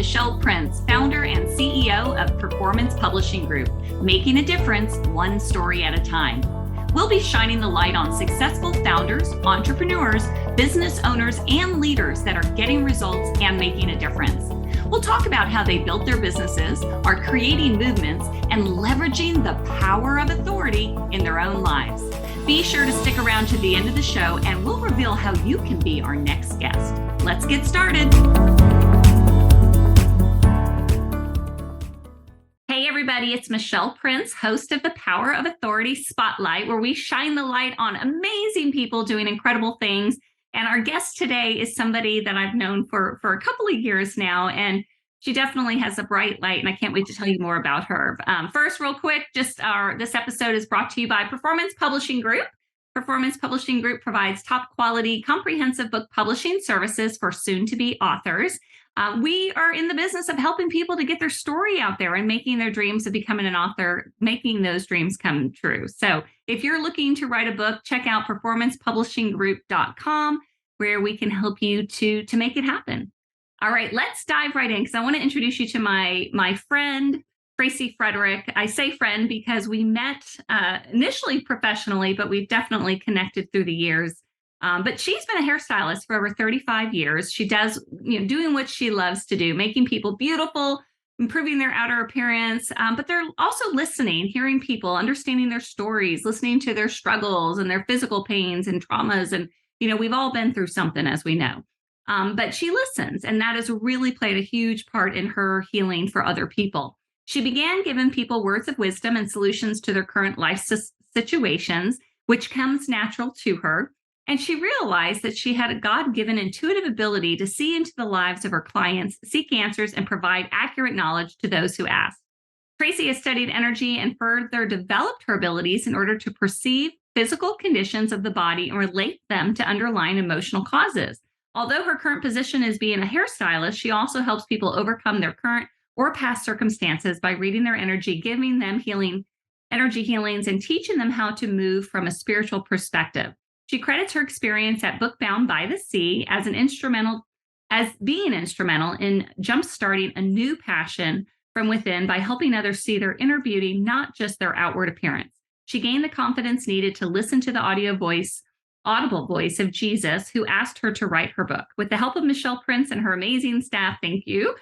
Michelle Prince, founder and CEO of Performance Publishing Group, making a difference one story at a time. We'll be shining the light on successful founders, entrepreneurs, business owners, and leaders that are getting results and making a difference. We'll talk about how they built their businesses, are creating movements, and leveraging the power of authority in their own lives. Be sure to stick around to the end of the show, and we'll reveal how you can be our next guest. Let's get started. Hey everybody, it's Michelle Prince, host of the Power of Authority Spotlight, where we shine the light on amazing people doing incredible things. And our guest today is somebody that I've known for a couple of years now, and she definitely has a bright light, and I can't wait to tell you more about her. First, real quick, this episode is brought to you by Performance Publishing Group. Performance Publishing Group provides top quality, comprehensive book publishing services for soon-to-be authors. We are in the business of helping people to get their story out there and making their dreams of becoming an author, making those dreams come true. So if you're looking to write a book, check out performancepublishinggroup.com, where we can help you to make it happen. All right, let's dive right in because I want to introduce you to my friend, Tracy Frederick. I say friend because we met initially professionally, but we've definitely connected through the years. But she's been a hairstylist for over 35 years. She does, doing what she loves to do, making people beautiful, improving their outer appearance. But they're also listening, hearing people, understanding their stories, listening to their struggles and their physical pains and traumas. And, we've all been through something, as we know. But she listens, and that has really played a huge part in her healing for other people. She began giving people words of wisdom and solutions to their current life situations, which comes natural to her. And she realized that she had a God-given intuitive ability to see into the lives of her clients, seek answers, and provide accurate knowledge to those who ask. Tracy has studied energy and further developed her abilities in order to perceive physical conditions of the body and relate them to underlying emotional causes. Although her current position is being a hairstylist, she also helps people overcome their current or past circumstances by reading their energy, giving them energy healings, and teaching them how to move from a spiritual perspective. She credits her experience at Bookbound by the Sea as being instrumental in jumpstarting a new passion from within by helping others see their inner beauty, not just their outward appearance. She gained the confidence needed to listen to the audible voice of Jesus, who asked her to write her book. With the help of Michelle Prince and her amazing staff, thank you,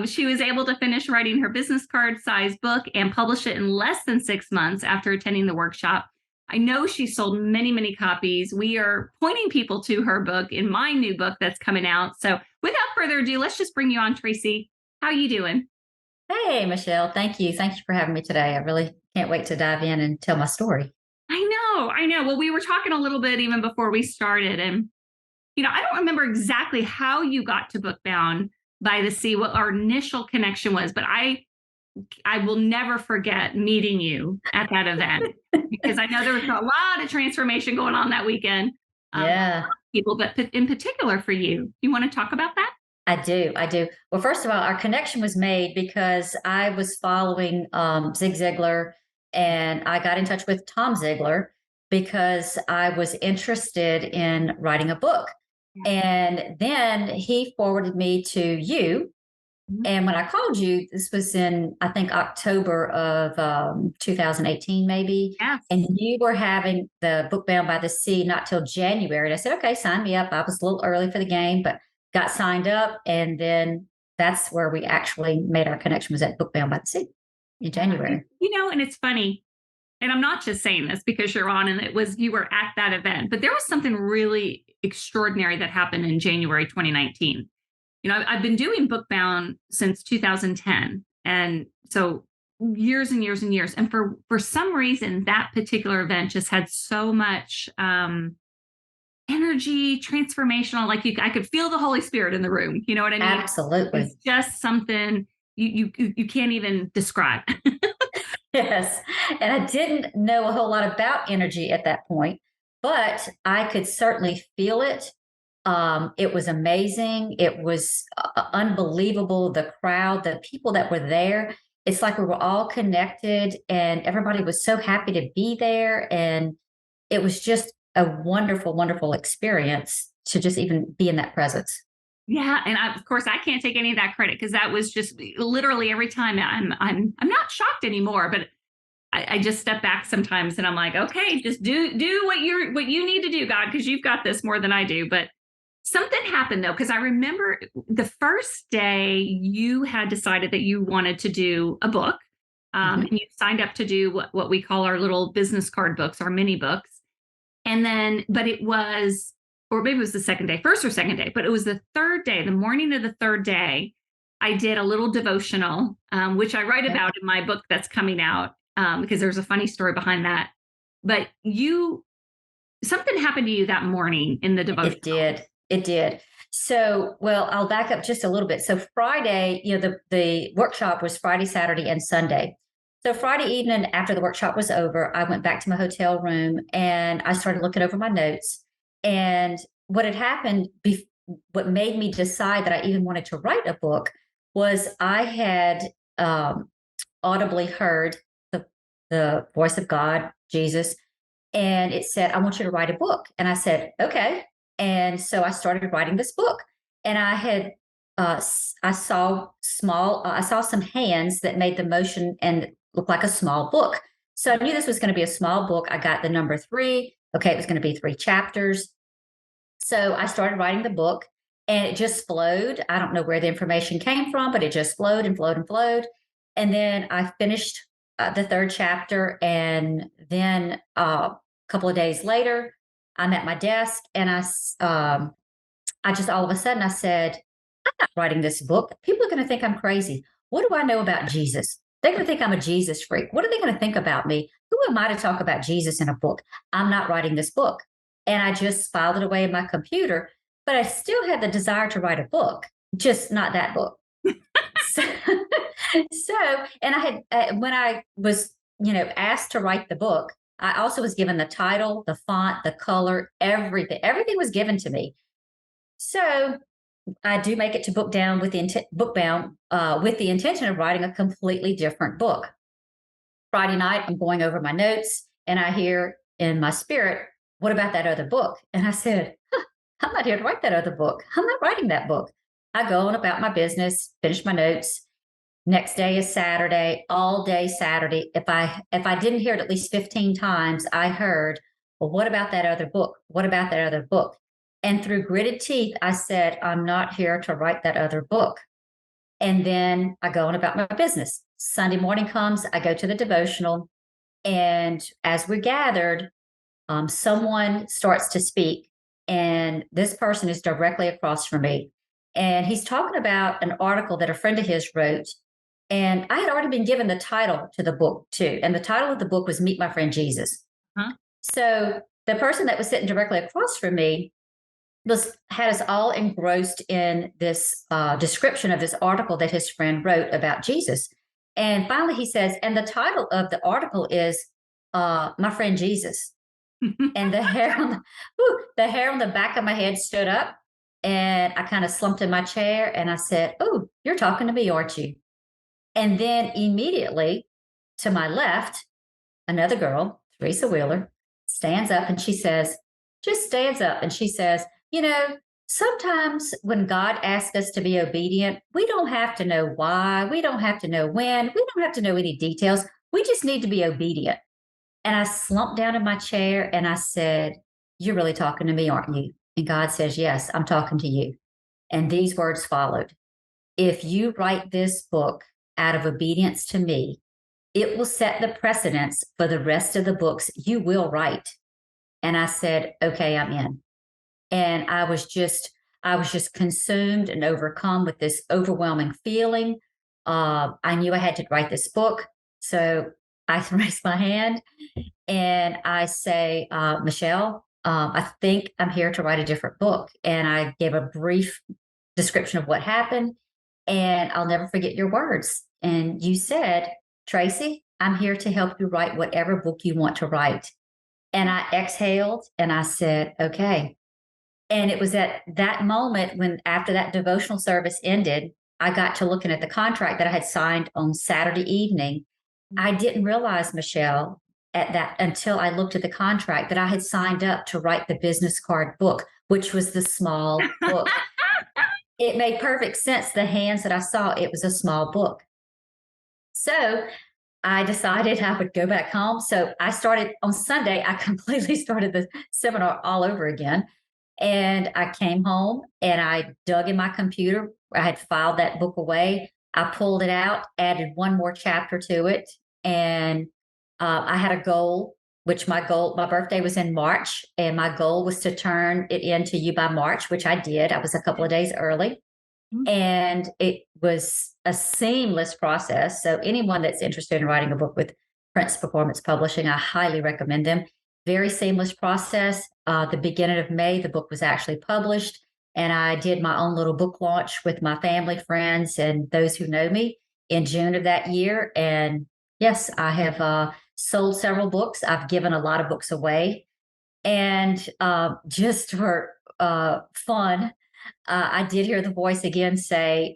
she was able to finish writing her business card size book and publish it in less than 6 months after attending the workshop. I know she sold many, many copies. We are pointing people to her book in my new book that's coming out. So without further ado, let's just bring you on, Tracy. How are you doing? Hey, Michelle. Thank you. Thank you for having me today. I really can't wait to dive in and tell my story. I know. Well, we were talking a little bit even before we started, and I don't remember exactly how you got to Bookbound by the Sea, what our initial connection was, but I will never forget meeting you at that event because I know there was a lot of transformation going on that weekend. Yeah. People, but in particular for you. You want to talk about that? I do. Well, first of all, our connection was made because I was following Zig Ziglar, and I got in touch with Tom Ziglar because I was interested in writing a book. And then he forwarded me to you. And when I called you, this was in, I think, October of 2018, maybe. Yes. And you were having the Bookbound by the Sea not till January. And I said, okay, sign me up. I was a little early for the game, but got signed up. And then that's where we actually made our connection, was at Bookbound by the Sea in January. And it's funny. And I'm not just saying this because you're on and you were at that event, but there was something really extraordinary that happened in January 2019. I've been doing Bookbound since 2010. And so years and years and years. And for some reason, that particular event just had so much energy, transformational, I could feel the Holy Spirit in the room. You know what I mean? Absolutely. It's just something you can't even describe. Yes. And I didn't know a whole lot about energy at that point, but I could certainly feel it. It was amazing. It was unbelievable. The crowd, the people that were there, it's like we were all connected and everybody was so happy to be there. And it was just a wonderful, wonderful experience to just even be in that presence. Yeah, and of course I can't take any of that credit because that was just literally every time I'm not shocked anymore, but I just step back sometimes and I'm like, okay, just do what you need to do, God, because you've got this more than I do. But something happened though, because I remember the first day you had decided that you wanted to do a book, Mhm. and you signed up to do what we call our little business card books, our mini books. And then, but it was, or maybe it was the second day, first or second day, but it was the third day, the morning of the third day, I did a little devotional, which I write Okay. about in my book that's coming out, because there's a funny story behind that. But something happened to you that morning in the It devotional. did. It did. So, well, I'll back up just a little bit. So Friday, the workshop was Friday, Saturday, and Sunday. So Friday evening after the workshop was over, I went back to my hotel room and I started looking over my notes. And what had happened, what made me decide that I even wanted to write a book was I had um, audibly heard the voice of God, Jesus, and it said, I want you to write a book. And I said, okay. And so I started writing this book. And I saw I saw some hands that made the motion and it looked like a small book. So I knew this was going to be a small book. I got the number three. Okay. It was going to be three chapters. So I started writing the book and it just flowed. I don't know where the information came from, but it just flowed and flowed and flowed. And then I finished the third chapter. And then a couple of days later, I'm at my desk and I just all of a sudden I said, I'm not writing this book. People are going to think I'm crazy. What do I know about Jesus? They're going to think I'm a Jesus freak. What are they going to think about me? Who am I to talk about Jesus in a book? I'm not writing this book. And I just filed it away in my computer, but I still had the desire to write a book, just not that book. So, so and I had, when I was, asked to write the book, I also was given the title, the font, the color, everything. Everything was given to me. So I do make it to book bound with the intention of writing a completely different book. Friday night, I'm going over my notes and I hear in my spirit, what about that other book? And I said, I'm not here to write that other book. I'm not writing that book. I go on about my business, finish my notes. Next day is Saturday, all day Saturday. If I didn't hear it at least 15 times, I heard, well, what about that other book? What about that other book? And through gritted teeth, I said, I'm not here to write that other book. And then I go on about my business. Sunday morning comes, I go to the devotional. And as we gathered, someone starts to speak, and this person is directly across from me. And he's talking about an article that a friend of his wrote. And I had already been given the title to the book, too. And the title of the book was Meet My Friend Jesus. Huh? So the person that was sitting directly across from me had us all engrossed in this description of this article that his friend wrote about Jesus. And finally, he says, and the title of the article is My Friend Jesus. And the hair on the back of my head stood up, and I kind of slumped in my chair and I said, "Oh, you're talking to me, aren't you?" And then immediately to my left, another girl, Teresa Wheeler, stands up and she says, just stands up and she says, sometimes when God asks us to be obedient, we don't have to know why, we don't have to know when, we don't have to know any details. We just need to be obedient. And I slumped down in my chair and I said, you're really talking to me, aren't you? And God says, yes, I'm talking to you. And these words followed. If you write this book out of obedience to me, it will set the precedence for the rest of the books you will write. And I said, okay, I'm in. And I was just consumed and overcome with this overwhelming feeling. I knew I had to write this book. So I raised my hand and I say, Michelle, I think I'm here to write a different book. And I gave a brief description of what happened. And I'll never forget your words. And you said, Tracy, I'm here to help you write whatever book you want to write. And I exhaled and I said, okay. And it was at that moment when, after that devotional service ended, I got to looking at the contract that I had signed on Saturday evening. I didn't realize, Michelle, at that until I looked at the contract that I had signed up to write the business card book, which was the small book. it made perfect sense. The hands that I saw, it was a small book. So I decided I would go back home. So I started on Sunday, I completely started the seminar all over again. And I came home and I dug in my computer. I had filed that book away. I pulled it out, added one more chapter to it. And I had a goal, which my birthday was in March. And my goal was to turn it into You by March, which I did. I was a couple of days early. And it was a seamless process. So anyone that's interested in writing a book with Prince Performance Publishing, I highly recommend them. Very seamless process. The beginning of May, the book was actually published, and I did my own little book launch with my family, friends, and those who know me in June of that year. And yes, I have sold several books. I've given a lot of books away, and just for fun, I did hear the voice again say,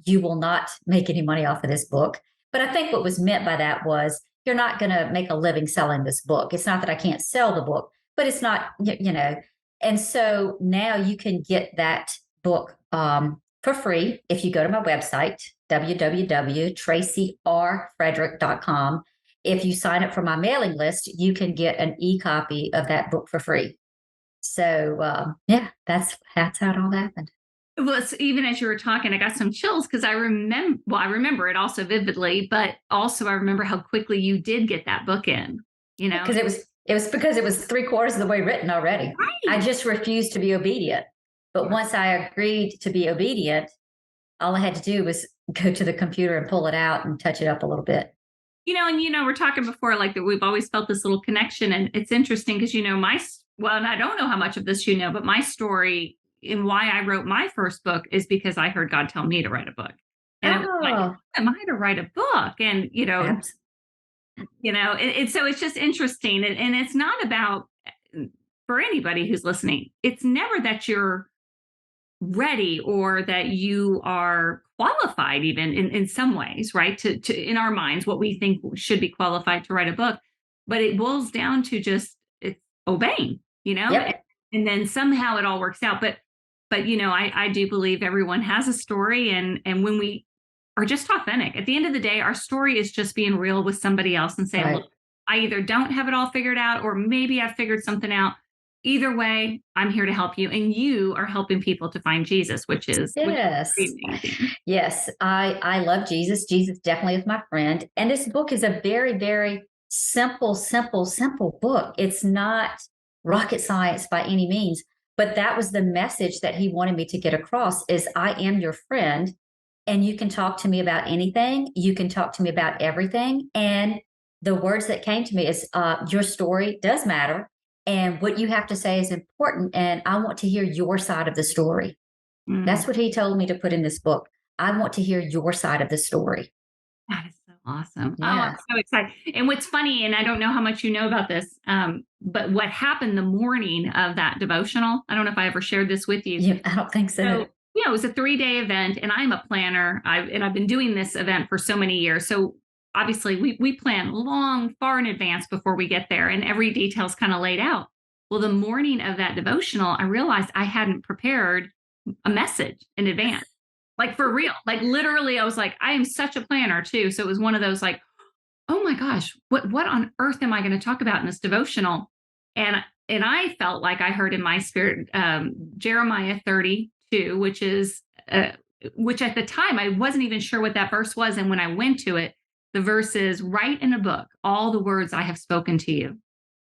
"You will not make any money off of this book." But I think what was meant by that was, you're not going to make a living selling this book. It's not that I can't sell the book, but it's not, you know. And so now you can get that book for free if you go to my website, www.tracyrfrederick.com. If you sign up for my mailing list, you can get an e-copy of that book for free. So yeah, that's how it all happened. Well, even as you were talking, I got some chills because I remember it also vividly, but also I remember how quickly you did get that book in, you know? Because it was because it was three-quarters of the way written already. I Right. just refused to be obedient. But once I agreed to be obedient, all I had to do was go to the computer and pull it out and touch it up a little bit. And we're talking before, like that we've always felt this little connection. And it's interesting because, well, and I don't know how much of this but my story and why I wrote my first book is because I heard God tell me to write a book. And it was like, Oh, who am I to write a book? And, abs- so it's just interesting. And it's not about, for anybody who's listening, it's never that you're ready or that you are qualified even in some ways, right, to in our minds what we think should be qualified to write a book, but it boils down to just it's obeying, and, yep, and then somehow it all works out. But I do believe everyone has a story, and when we are just authentic at the end of the day, our story is just being real with somebody else and saying, right. look, I either don't have it all figured out or maybe I've figured something out. Either way, I'm here to help you, and you are helping people to find Jesus, which is Yes. pretty amazing. Yes, I love Jesus. Jesus definitely is my friend. And this book is a very, very simple book. It's not rocket science by any means, but that was the message that he wanted me to get across is I am your friend and you can talk to me about anything. You can talk to me about everything. And the words that came to me is your story does matter. And what you have to say is important. And I want to hear your side of the story. Mm. That's what he told me to put in this book. I want to hear your side of the story. That is so awesome. Oh, I'm Yes. so excited. And what's funny, and I don't know how much you know about this, but what happened the morning of that devotional, I don't know if I ever shared this with you. Yeah, I don't think so. So, it was a 3-day event, and I'm a planner. I've been doing this event for so many years. So obviously we plan long, far in advance before we get there, and every detail's kind of laid out. Well, the morning of that devotional, I realized I hadn't prepared a message in advance. Like for real. Like literally, I was like, I am such a planner too. So it was one of those like, oh my gosh, what on earth am I going to talk about in this devotional? And I felt like I heard in my spirit Jeremiah 32, which at the time I wasn't even sure what that verse was. And when I went to it, the verse is write in a book all the words I have spoken to you.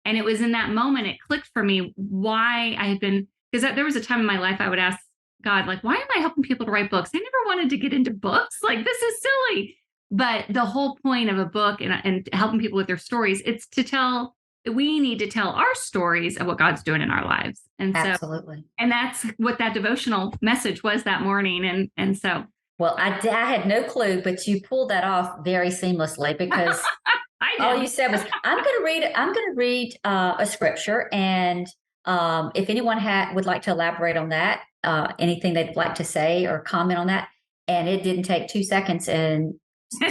And it was in that moment it clicked for me why I had been, because there was a time in my life I would ask God, like, why am I helping people to write books? I never wanted to get into books. Like, this is silly. But the whole point of a book and helping people with their stories, it's to tell, we need to tell our stories of what God's doing in our lives. Absolutely. And that's what that devotional message was that morning. And so Well, I had no clue, but you pulled that off very seamlessly because I all you did. said was, I'm going to read a scripture. And if anyone would like to elaborate on that, anything they'd like to say or comment on that. And it didn't take 2 seconds and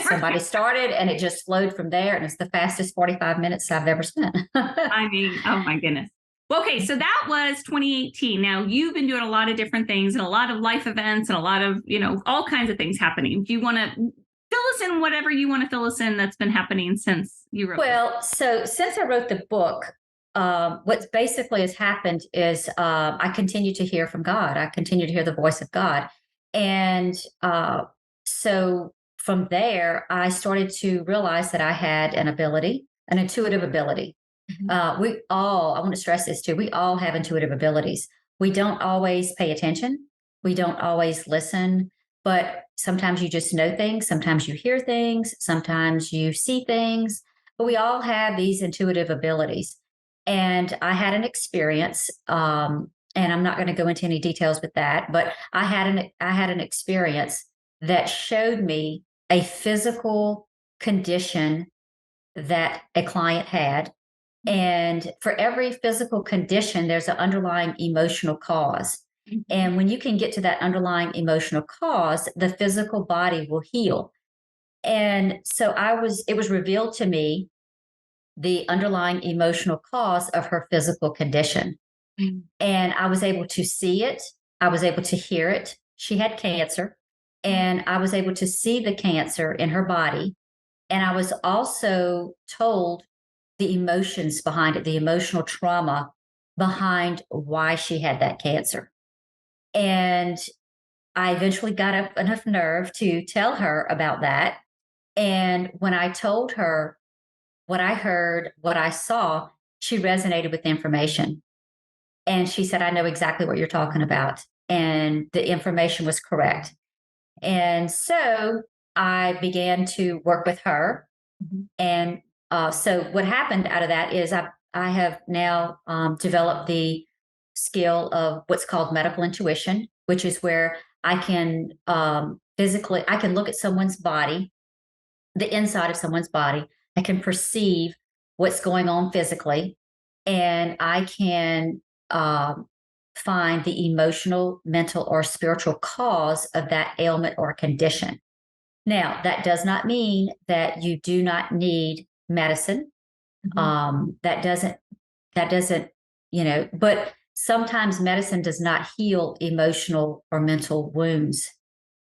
somebody started and it just flowed from there. And it's the fastest 45 minutes I've ever spent. I mean, oh my goodness. Okay, so that was 2018. Now you've been doing a lot of different things and a lot of life events and a lot of, all kinds of things happening. Do you want to fill us in whatever you want to fill us in that's been happening since you wrote this? Well, so since I wrote the book, what basically has happened is I continue to hear from God. I continue to hear the voice of God. And so from there, I started to realize that I had an ability, an intuitive ability. Mhm. I want to stress this too, we all have intuitive abilities. We don't always pay attention, we don't always listen, but sometimes you just know things, sometimes you hear things, sometimes you see things, but we all have these intuitive abilities. And I had an experience, and I'm not going to go into any details with that, but I had an experience that showed me a physical condition that a client had. And for every physical condition, there's an underlying emotional cause. Mhm. And when you can get to that underlying emotional cause, the physical body will heal. And so it was revealed to me the underlying emotional cause of her physical condition. Mhm. And I was able to see it, I was able to hear it. She had cancer, and I was able to see the cancer in her body. And I was also told the emotions behind it, the emotional trauma behind why she had that cancer. And I eventually got up enough nerve to tell her about that. And when I told her what I heard, what I saw, she resonated with the information. And she said, I know exactly what you're talking about. And the information was correct. And so I began to work with her. Mhm. And so what happened out of that is I have now developed the skill of what's called medical intuition, which is where I can physically I can look at someone's body, the inside of someone's body. I can perceive what's going on physically, and I can find the emotional, mental, or spiritual cause of that ailment or condition. Now, that does not mean that you do not need medicine. Mhm. That doesn't, but sometimes medicine does not heal emotional or mental wounds.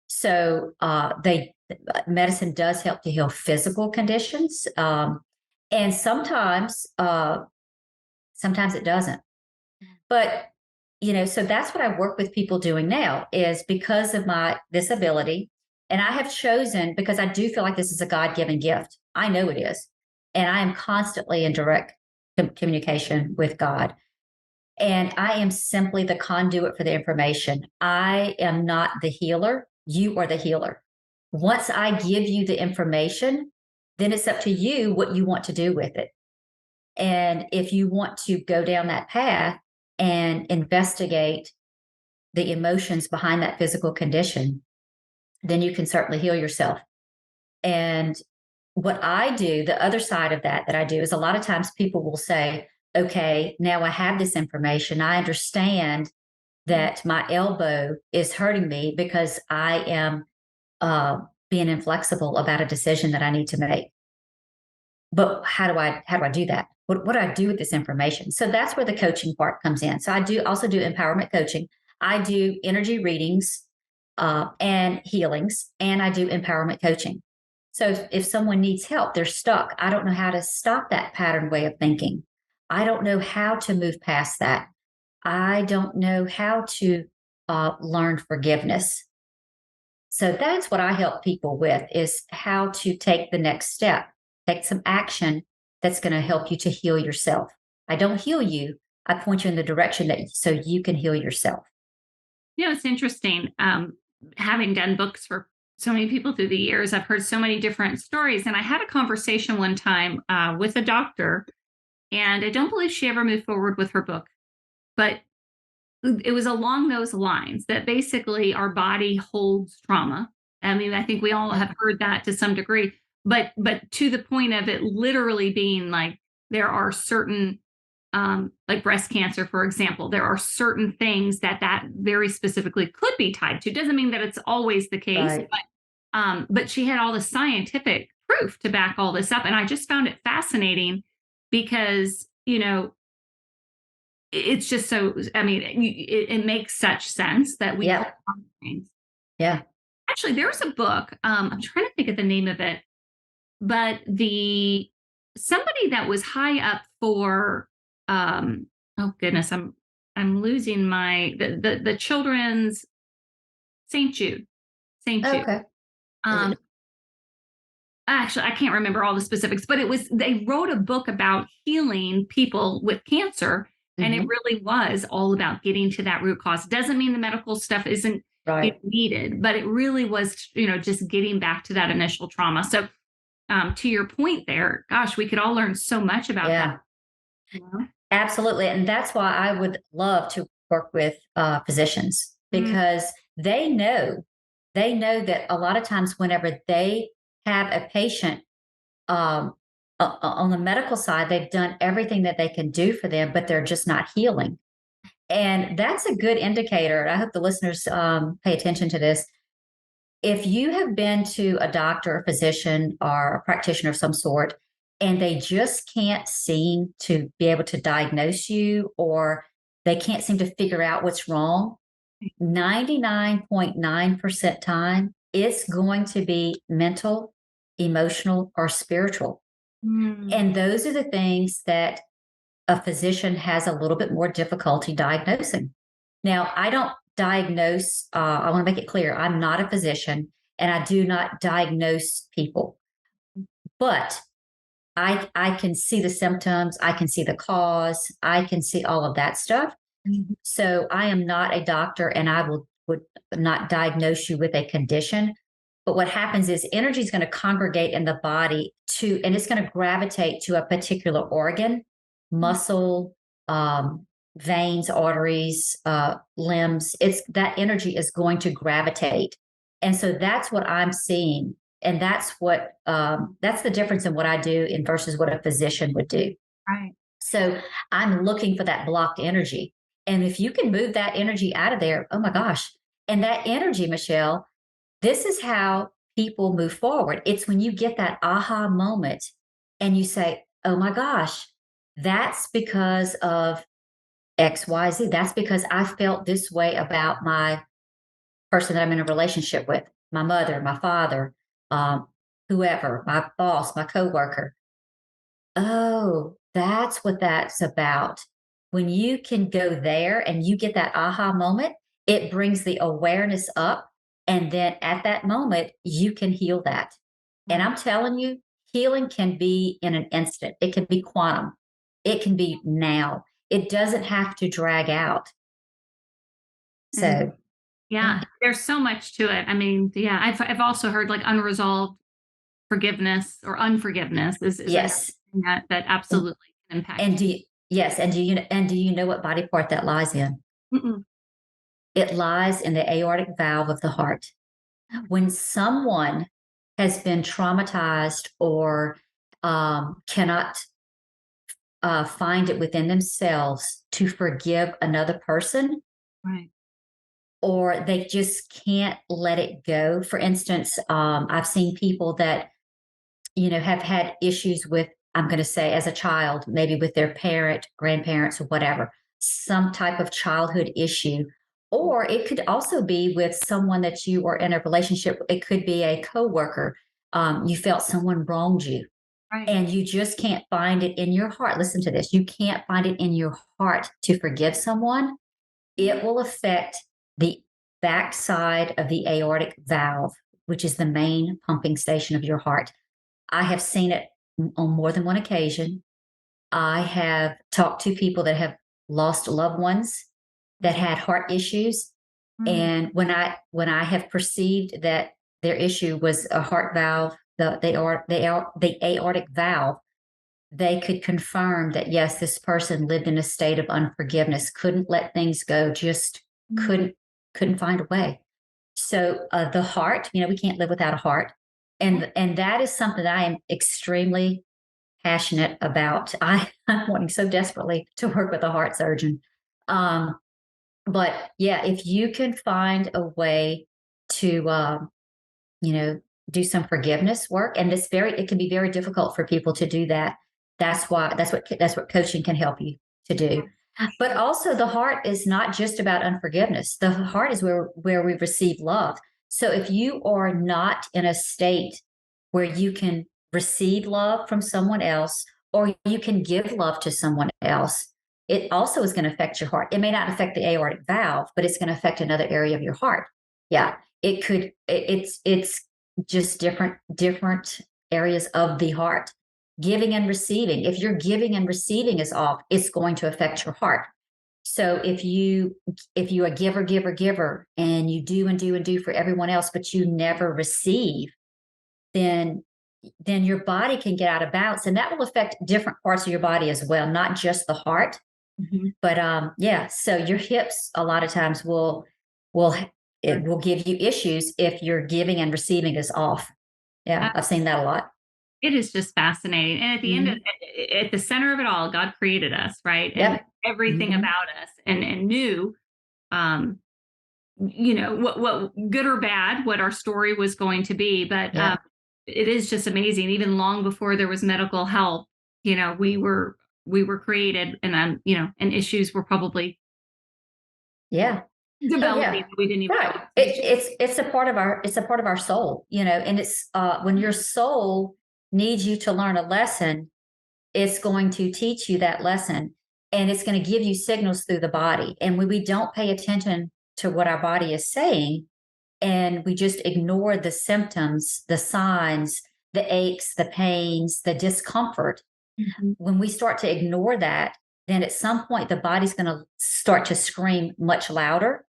So medicine does help to heal physical conditions, and sometimes it doesn't. But so that's what I work with people doing now is because of my this ability. And I have chosen because I do feel like this is a God-given gift. I know it is. And I am constantly in direct communication with God. And I am simply the conduit for the information. I am not the healer. You are the healer. Once I give you the information, then it's up to you what you want to do with it. And if you want to go down that path and investigate the emotions behind that physical condition, then you can certainly heal yourself. And what I do, the other side of that I do is a lot of times people will say, okay, now I have this information. I understand that my elbow is hurting me because I am being inflexible about a decision that I need to make. But how do I do that? What do I do with this information? So that's where the coaching part comes in. So I do also do empowerment coaching. I do energy readings and healings, and I do empowerment coaching. So if someone needs help, they're stuck. I don't know how to stop that pattern way of thinking. I don't know how to move past that. I don't know how to learn forgiveness. So that's what I help people with is how to take the next step, take some action that's going to help you to heal yourself. I don't heal you. I point you in the direction that so you can heal yourself. It's interesting. Having done books for so many people through the years, I've heard so many different stories. And I had a conversation one time with a doctor, and I don't believe she ever moved forward with her book, but it was along those lines that basically our body holds trauma. I mean, I think we all have heard that to some degree, but to the point of it literally being like there are certain like breast cancer, for example, there are certain things that very specifically could be tied to. Doesn't mean that it's always the case, Right. but she had all the scientific proof to back all this up, and I just found it fascinating because it's just so, I mean, it makes such sense that we hold Yeah. on to things. Yeah. Actually, there's a book, I'm trying to think of the name of it, but the somebody that was high up for, um, oh goodness, I'm losing my the children's St. Jude. St. Jude. Okay. Is Um, it? actually, I can't remember all the specifics, but it was they wrote a book about healing people with cancer, and it Mhm. really was all about getting to that root cause. Doesn't mean the medical stuff isn't Right. needed, but it really was, just getting back to that initial trauma. So, to your point there, gosh, we could all learn so much about that. Yeah. You know? Absolutely. And that's why I would love to work with physicians Mm, because they know that a lot of times whenever they have a patient um, on the medical side, they've done everything that they can do for them, but they're just not healing. And that's a good indicator. I hope the listeners pay attention to this. If you have been to a doctor, a physician, or a practitioner of some sort, and they just can't seem to be able to diagnose you, or they can't seem to figure out what's wrong, 99.9% time, it's going to be mental, emotional, or spiritual. mm, And those are the things that a physician has a little bit more difficulty diagnosing. Now, I don't diagnose, I want to make it clear, I'm not a physician and I do not diagnose people, but I can see the symptoms, I can see the cause, I can see all of that stuff. mhm, So I am not a doctor and would not diagnose you with a condition. But what happens is energy is going to congregate in the body to, and it's going to gravitate to a particular organ, mm, muscle, veins, arteries, limbs. It's that energy is going to gravitate. And so that's what I'm seeing. And that's the difference in what I do in versus what a physician would do. right. So I'm looking for that blocked energy. And if you can move that energy out of there, oh my gosh. And that energy, Michelle, this is how people move forward. It's when you get that aha moment and you say, oh my gosh, that's because of XYZ. That's because I felt this way about my person that I'm in a relationship with, my mother, my father, um, whoever, my boss, my coworker. Oh, that's what that's about. When you can go there and you get that aha moment, it brings the awareness up. And then at that moment, you can heal that. And Right. I'm telling you, healing can be in an instant, it can be quantum, it can be now. It doesn't have to drag out. And So, yeah, yeah. there's so much to it. I mean, yeah, I've also heard like unresolved forgiveness or unforgiveness is another Yes. thing that absolutely can impact. And yes, and do you know what body part that lies in? Mm-mm. It lies in the aortic valve of the heart. When someone has been traumatized or cannot find it within themselves to forgive another person, Right. or they just can't let it go. For instance, I've seen people that have had issues with, I'm going to say, as a child, maybe with their parent, grandparents, or whatever, some type of childhood issue. Or it could also be with someone that you are in a relationship. It could be a coworker. You felt someone wronged you Right. and you just can't find it in your heart. Listen to this. You can't find it in your heart to forgive someone. It will affect the backside of the aortic valve, which is the main pumping station of your heart. I have seen it on more than one occasion. I have talked to people that have lost loved ones that had heart issues. Mm, And when I have perceived that their issue was a heart valve, the aortic valve, they could confirm that yes, this person lived in a state of unforgiveness, couldn't let things go, just mm, couldn't find a way. So the heart, we can't live without a heart, yeah, and that is something that I am extremely passionate about. I'm wanting so desperately to work with a heart surgeon. Um, but yeah, if you can find a way to, you know, do some forgiveness work, and it can be very difficult for people to do that. That's what coaching can help you to do. But also the heart is not just about unforgiveness. The heart is where we receive love. So if you are not in a state where you can receive love from someone else or you can give love to someone else, it also is going to affect your heart. It may not affect the aortic valve, but it's going to affect another area of your heart. Yeah, it could. It's just different areas of the heart. Giving and receiving. If your giving and receiving is off, it's going to affect your heart. So if you a giver, and you do and do and do for everyone else, but you never receive, then your body can get out of balance, and that will affect different parts of your body as well, not just the heart. Mhm. But yeah, so your hips a lot of times will it will give you issues if your giving and receiving is off. Yeah, I've seen that a lot. It is just fascinating. And at the end of Mhm. at the center of it all, God created us, right? And Yep. everything Mhm. about us and knew um what good or bad what our story was going to be, but Yep. it is just amazing. Even long before there was medical help, we were created, and and issues were probably Yeah. Oh developing yeah. that we didn't even Right. know It, existed. it's a part of our soul, and it's when your soul needs you to learn a lesson, it's going to teach you that lesson, and it's going to give you signals through the body. And when we don't pay attention to what our body is saying, and we just ignore the symptoms, the signs, the aches, the pains, the discomfort, Mhm. when we start to ignore that, then at some point the body's going to start to scream much louder,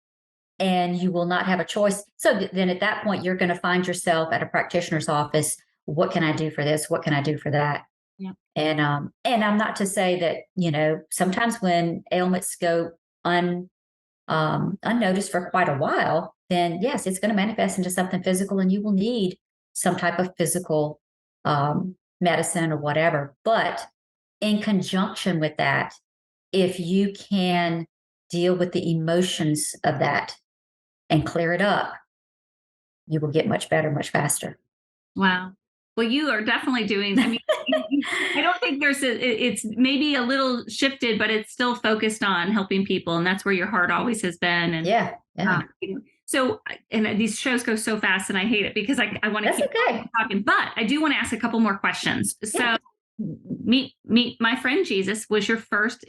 and you will not have a choice. So then at that point, you're going to find yourself at a practitioner's office. What can I do for this? What can I do for that? Yeah. And I'm not to say that, sometimes when ailments go unnoticed for quite a while, then yes, it's going to manifest into something physical, and you will need some type of physical medicine or whatever. But in conjunction with that, if you can deal with the emotions of that and clear it up, you will get much better, much faster. Wow. Well, you are definitely doing. I mean, I don't think it's maybe a little shifted, but it's still focused on helping people, and that's where your heart always has been. And Yeah, yeah. so, and these shows go so fast, and I hate it because I want to That's keep okay. talking, but I do want to ask a couple more questions. Yeah. So, meet my friend Jesus is your first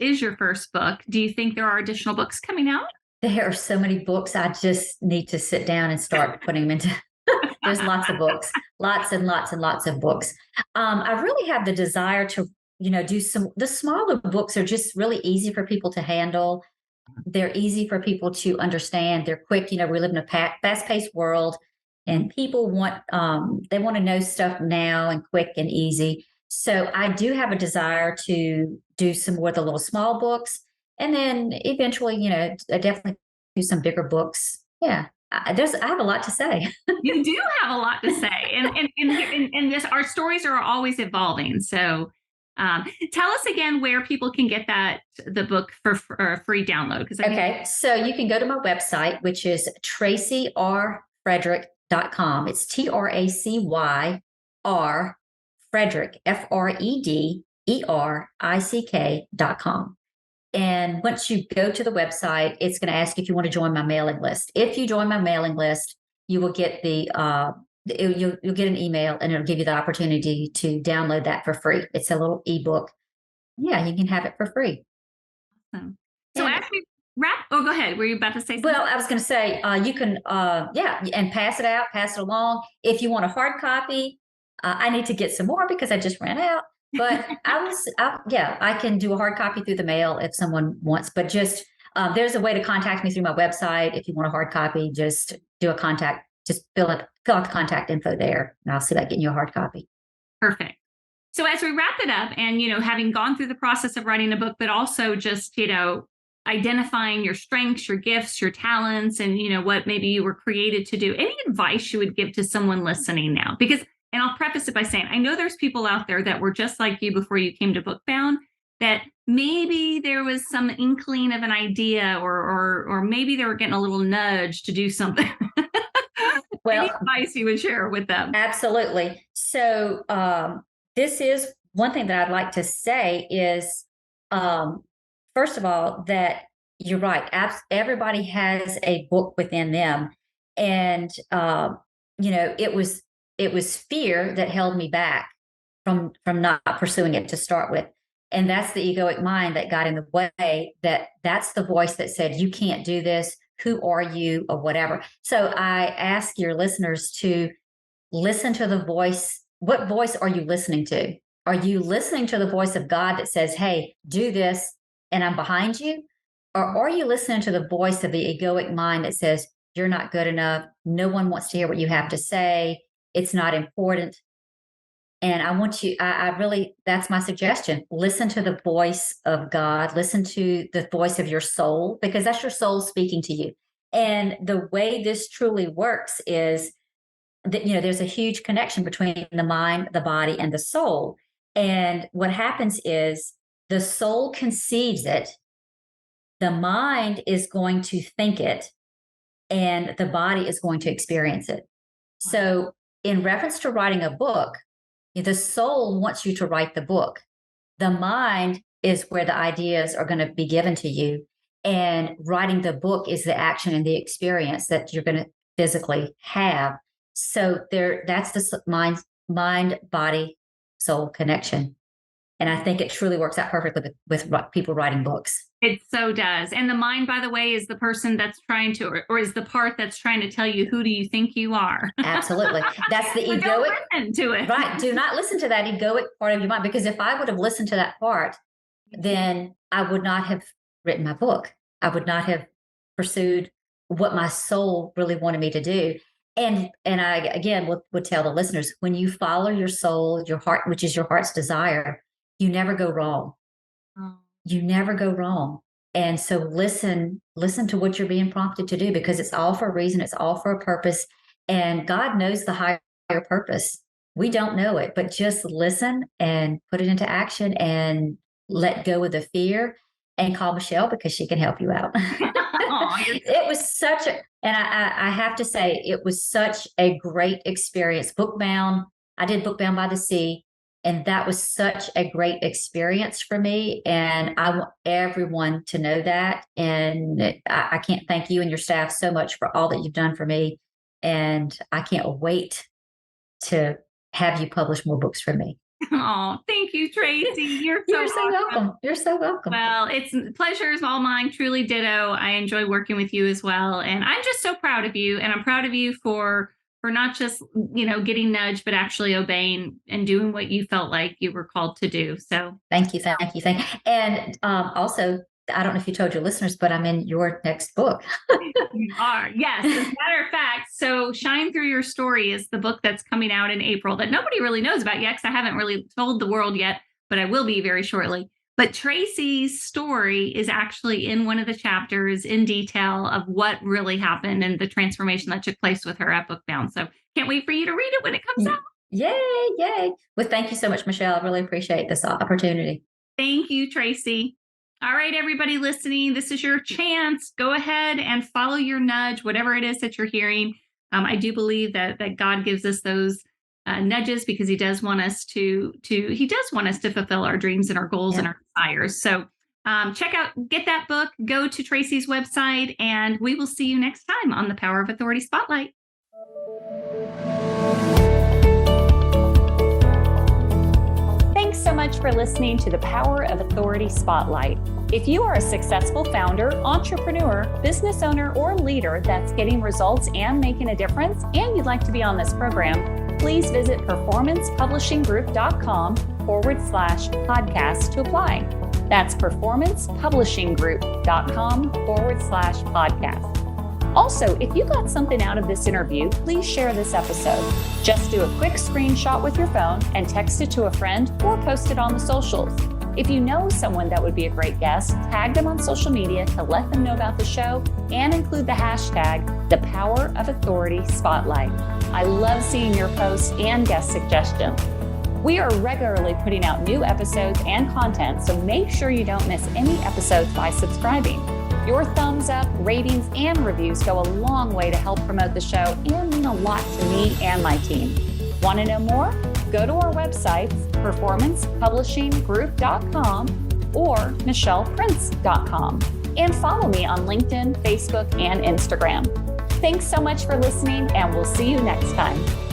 book. Do you think there are additional books coming out? There are so many books. I just need to sit down and start putting them into. There's lots of books, lots and lots and lots of books. I really have the desire to, do the smaller books are just really easy for people to handle. They're easy for people to understand. They're quick. We live in a fast-paced world, and people they want to know stuff now and quick and easy. So I do have a desire to do some more of the little small books, and then eventually, definitely do some bigger books. Yeah, I have a lot to say. You do have a lot to say, and this our stories are always evolving. So, tell us again where people can get the book for a free download, because I think. Okay, so you can go to my website, which is tracyrfrederick.com. It's TRACYR Frederick, FREDERICK.com. And once you go to the website, it's going to ask if you want to join my mailing list. If you join my mailing list, you will get you'll get an email, and it'll give you the opportunity to download that for free. It's a little ebook. Yeah, you can have it for free. Awesome. So And as we wrap, oh, go ahead. Were you about to say something? well, I was going to say you can, yeah, and pass it out, pass it along. If you want a hard copy, I need to get some more because I just ran out. But yeah, I can do a hard copy through the mail if someone wants. But just there's a way to contact me through my website. If you want a hard copy, just do a contact. Just fill out the contact info there, and I'll see about getting you a hard copy. Perfect. So as we wrap it up, and having gone through the process of writing a book, but also just identifying your strengths, your gifts, your talents, and what maybe you were created to do. Any advice you would give to someone listening now? Because, and I'll preface it by saying, I know there's people out there that were just like you before you came to Bookbound, that maybe there was some inkling of an idea, or maybe they were getting a little nudge to do something. Any Well, advice you would share with them? absolutely. So, this is one thing that I'd like to say is, first of all, that you're right. Everybody has a book within them. And, it was fear that held me back from not pursuing it to start with. And that's the egoic mind that got in the way. That's the voice that said, you can't do this. Who are you, or whatever. So I ask your listeners to listen to the voice. What voice are you listening to? Are you listening to the voice of God that says, hey, do this, and I'm behind you? Or are you listening to the voice of the egoic mind that says, you're not good enough. No one wants to hear what you have to say. It's not important. And I want you, I really, that's my suggestion. Listen to the voice of God. Listen to the voice of your soul, because that's your soul speaking to you. And the way this truly works is that, there's a huge connection between the mind, the body, and the soul. And what happens is the soul conceives it, the mind is going to think it, and the body is going to experience it. So, in reference to writing a book, the soul wants you to write the book. The mind is where the ideas are going to be given to you. And writing the book is the action and the experience that you're going to physically have. So that's the mind, body, soul connection. And I think it truly works out perfectly with people writing books. It so does. And the mind, by the way, is the person that's trying to, or is the part that's trying to tell you, who do you think you are? Absolutely. That's the egoic. Don't listen to it. Right. Do not listen to that egoic part of your mind, because if I would have listened to that part, then I would not have written my book. I would not have pursued what my soul really wanted me to do. And I, again, would tell the listeners, when you follow your soul, your heart, which is your heart's desire, you never go wrong. Oh. You never go wrong. And so listen to what you're being prompted to do, because it's all for a reason. It's all for a purpose. And God knows the higher purpose. We don't know it, but just listen and put it into action and let go of the fear, and call Michelle, because she can help you out. It was such a, and I have to say, it was such a great experience. Bookbound, I did Bookbound by the Sea. And that was such a great experience for me. And I want everyone to know that. And I can't thank you and your staff so much for all that you've done for me. And I can't wait to have you publish more books for me. Oh, thank you, Tracy. You're so awesome. Welcome. You're so welcome. Well, pleasure is all mine. Truly ditto. I enjoy working with you as well. And I'm just so proud of you. And I'm proud of you for not just, getting nudged, but actually obeying and doing what you felt like you were called to do. So thank you. And also, I don't know if you told your listeners, but I'm in your next book. You are. Yes. As a matter of fact, so Shine Through Your Story is the book that's coming out in April that nobody really knows about yet, because I haven't really told the world yet, but I will be very shortly. But Tracy's story is actually in one of the chapters in detail of what really happened and the transformation that took place with her at Bookbound. So can't wait for you to read it when it comes out. Yay. Well, thank you so much, Michelle. I really appreciate this opportunity. Thank you, Tracy. All right, everybody listening, this is your chance. Go ahead and follow your nudge, whatever it is that you're hearing. I do believe that God gives us those nudges, because he does want us to fulfill our dreams and our goals and our desires. So get that book, go to Tracy's website, and we will see you next time on the Power of Authority Spotlight. Thanks so much for listening to the Power of Authority Spotlight. If you are a successful founder, entrepreneur, business owner, or leader that's getting results and making a difference, and you'd like to be on this program, please visit performancepublishinggroup.com/podcast to apply. That's performancepublishinggroup.com/podcast. Also, if you got something out of this interview, please share this episode. Just do a quick screenshot with your phone and text it to a friend, or post it on the socials. If you know someone that would be a great guest, tag them on social media to let them know about the show, and include the hashtag #ThePowerOfAuthoritySpotlight. I love seeing your posts and guest suggestions. We are regularly putting out new episodes and content, so make sure you don't miss any episodes by subscribing. Your thumbs up, ratings, and reviews go a long way to help promote the show and mean a lot to me and my team. Want to know more? Go to our websites, performancepublishinggroup.com or michelleprince.com. And follow me on LinkedIn, Facebook, and Instagram. Thanks so much for listening, and we'll see you next time.